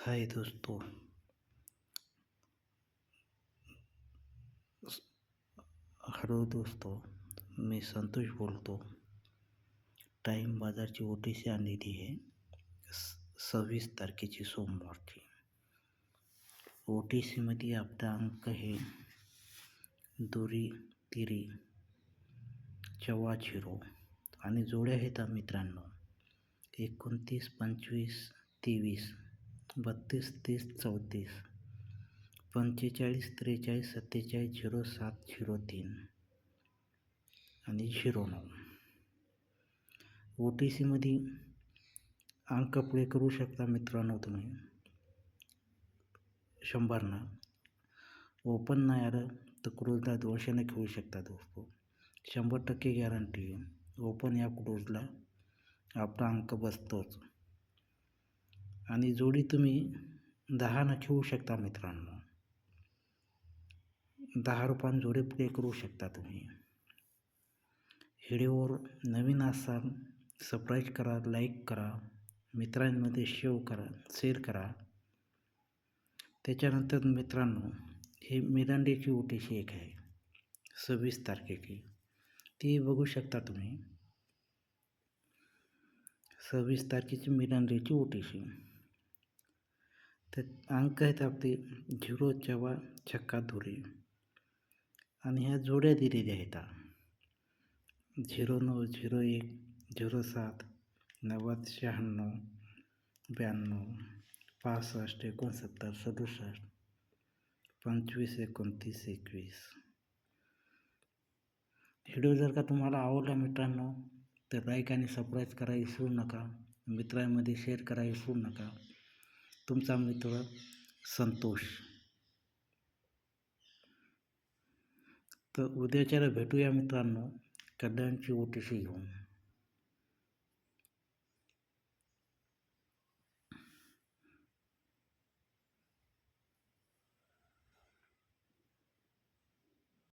हाय दोस्तों। हॅलो दोस्तों, मी संतोष बोलतो. टाईम बाजारची OTC आलेली आहे 26 तारखेची सोमवारची. OTCमध्ये आपला अंक हे दुरी तिरी चवा झिरो आणि जोड्या आहेत मित्रांनो 29, 25, 23, 32, 30, 34, 45, 43, 47, 07, 03 आणि 09. OTCमध्ये अंक पुढे करू शकता मित्रांनो. तुम्ही 100 ओपन नाही आलं तर क्लोजला 200 खेळू शकता दोस्तो. 100% गॅरंटी ओपन या क्लोजला आपला अंक बसतोच. आणि जोडी तुम्ही 10 खेळू शकता मित्रांनो. 10 रुपयाने जोडी प्ले करू शकता तुम्ही. व्हिडिओवर नवीन असाल सबस्क्राईब करा, लाईक करा, मित्रांमध्ये शेअर करा. त्याच्यानंतर मित्रांनो हे मिरांडेची OTC एक आहे 26 तारखेची, ती बघू शकता तुम्ही. 26 तारखेची मिरांडेची OTC. तर अंक आहेत आपले 0, चवा, छक्का, धुरी आणि ह्या जोड्या दिलेल्या आहेत 09, 01, 07, 90, 96, 92, 65, 69, 67, 25, 29, 21. व्हिडिओ जर का तुम्हाला आवडला मित्रांनो तर लाईक आणि सबस्क्राईब करायला विसरू नका. मित्रांमध्ये शेअर करायला विसरू नका. तुमचा मित्र संतोष. तर उद्याच्याला भेटूया मित्रांनो कल्याणची OTC घेऊन.